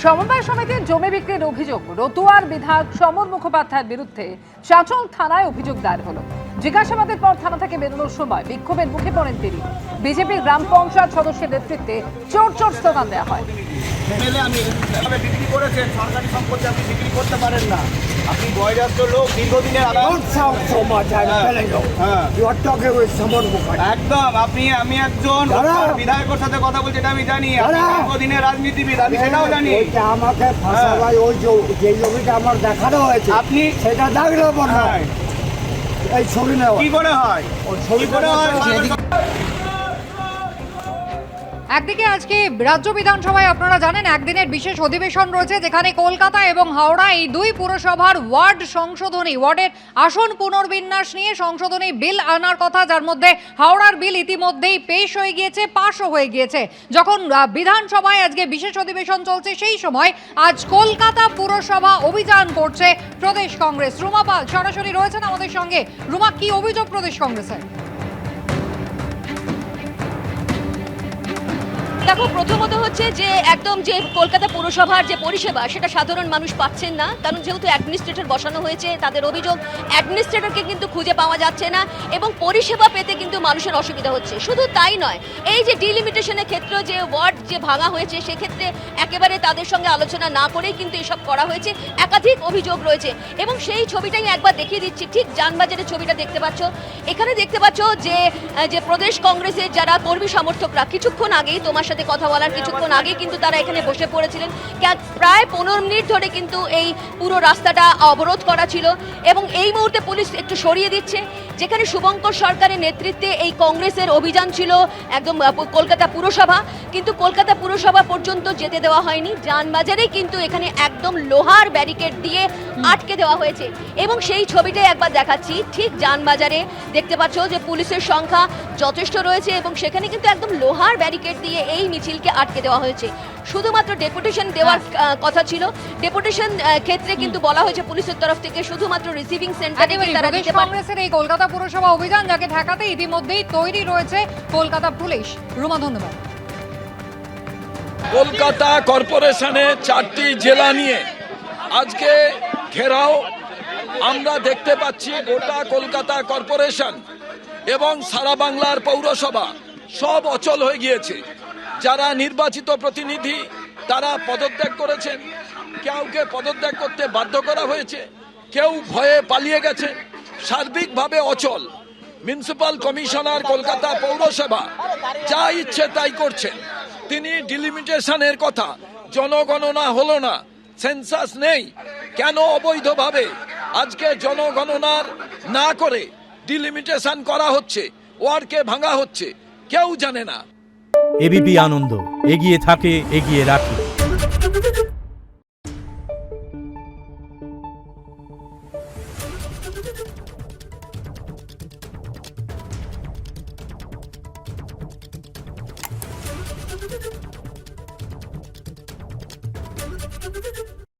সমবায় সমিতির জমি বিক্রির অভিযোগ রতুয়ার বিধায়ক সমর মুখোপাধ্যায়ের বিরুদ্ধে চাঁচল থানায় অভিযোগ দায়ের হলো। জিজ্ঞাসাবাদের পর থানা থেকে বেরোনোর সময় বিক্ষোভের মুখে পড়েন তিনি। বিজেপি গ্রাম পঞ্চায়েত সদস্যের নেতৃত্বে চোর চোর স্লোগান দেওয়া হয়। বিক্রি করেছেন সরকারি সম্পত্তি, আপনি বিক্রি করতে পারেন না। আপনি বয়োজ্যেষ্ঠ লোক, দীর্ঘদিনের একদম আমি একজন বিধায়কের সাথে কথা বলছি, এটা আমি জানি। দীর্ঘদিনের রাজনীতিবিদ, আমি সেটাও জানি। আমাকে ওই যে জমিটা আমার দেখানো হয়েছে, আপনি সেটা দেখলেন না। এই ছবি নেওয়া কি করে হয়? কি করে হয়? একদিকে আজকে রাজ্য বিধানসভায় আপনারা জানেন একদিনের বিশেষ অধিবেশন রয়েছে, যেখানে কলকাতা এবং হাওড়া এই দুই পুরসভার ওয়ার্ডের আসন পুনর্বিন্যাস নিয়ে সংশোধনী বিল আনার কথা, যার মধ্যে হাওড়ার বিল ইতিমধ্যেই পেশ হয়ে গিয়েছে, পাশও হয়ে গিয়েছে। যখন বিধানসভায় আজকে বিশেষ অধিবেশন চলছে, সেই সময় আজ কলকাতা পুরসভা অভিযান করছে প্রদেশ কংগ্রেস। রুমা পাল সরাসরি রয়েছেন আমাদের সঙ্গে। রুমা, কি অভিযোগ প্রদেশ কংগ্রেসের? দেখো, প্রথমত হচ্ছে যে একদম যে কলকাতা পুরসভার যে পরিষেবা সেটা সাধারণ মানুষ পাচ্ছেন না, কারণ যেহেতু অ্যাডমিনিস্ট্রেটর বসানো হয়েছে, তাদের অভিযোগ অ্যাডমিনিস্ট্রেটরকে কিন্তু খুঁজে পাওয়া যাচ্ছে না এবং পরিষেবা পেতে কিন্তু মানুষের অসুবিধা হচ্ছে। শুধু তাই নয়, এই যে ডিলিমিটেশনের ক্ষেত্রে যে ওয়ার্ড যে ভাঙা হয়েছে, সেক্ষেত্রে একেবারে তাদের সঙ্গে আলোচনা না করেই কিন্তু এসব করা হয়েছে। একাধিক অভিযোগ রয়েছে এবং সেই ছবিটাই একবার দেখিয়ে দিচ্ছি। ঠিক যানবাজারের ছবিটা দেখতে পাচ্ছ, এখানে দেখতে পাচ্ছ যে প্রদেশ কংগ্রেসের যারা কর্মী সমর্থকরা কিছুক্ষণ আগেই তোমার সাথে কথা বলার কিছুক্ষণ আগে কিন্তু তারা এখানে বসে পড়েছিলেন। প্রায় 15 মিনিট ধরে কিন্তু এই পুরো রাস্তাটা অবরোধ করা ছিল এবং এই মুহূর্তে পুলিশ একটু সরিয়ে দিচ্ছে। যেখানে শুভঙ্কর সরকারের নেতৃত্বে এই কংগ্রেসের অভিযান ছিল একদম কলকাতা পুরসভা, কিন্তু কলকাতা পুরসভা পর্যন্ত যেতে দেওয়া হয়নি। যানবাজারে কিন্তু এখানে একদম লোহার ব্যারিকেড দিয়ে আটকে দেওয়া হয়েছে এবং সেই ছবিটাই একবার দেখাচ্ছি। ঠিক যানবাজারে দেখতে পাচ্ছ যে পুলিশের সংখ্যা যথেষ্ট রয়েছে এবং সেখানে কিন্তু একদম লোহার ব্যারিকেড দিয়ে এই মিছিলকে আটকে দেওয়া হয়েছে। শুধুমাত্র ডেপুটেশন দেওয়ার কথা ছিল, ডেপুটেশন ক্ষেত্রে কিন্তু বলা হয়েছে পুলিশের তরফ থেকে শুধুমাত্র রিসিভিং সেন্টারে তারা দিতে পারে। কংগ্রেসের এই কলকাতা পুরসভা অভিযান, যাকে ঠেকাতে ইতিমধ্যেই তৈরি রয়েছে কলকাতা পুলিশ। রুমা, ধন্যবাদ। কলকাতা কর্পোরেশনে 4টি জেলা নিয়ে আজকে ঘেরাও আমরা দেখতে পাচ্ছি। গোটা কলকাতা কর্পোরেশন এবং সারা বাংলার পৌরসভা সব অচল হয়ে গিয়েছে। যারা নির্বাচিত প্রতিনিধি তারা পদত্যাগ করেছেন, কাউকে পদত্যাগ করতে বাধ্য করা হয়েছে, কেউ ভয়ে পালিয়ে গেছে, সার্বিকভাবে অচল। মিউনিসিপাল কমিশনার কলকাতা পৌরসভা যা ইচ্ছে তাই করছেন। তিনি ডিলিমিটেশনের কথা, জনগণনা হলো না, সেন্সাস নেই, কেন অবৈধভাবে আজকে জনগণনার না করে ডিলিমিটেশন করা হচ্ছে, ওয়ার্ডকে ভাঙা হচ্ছে, কেউ জানে না। এবিপি আনন্দ, এগিয়ে থাকে, এগিয়ে রাখে।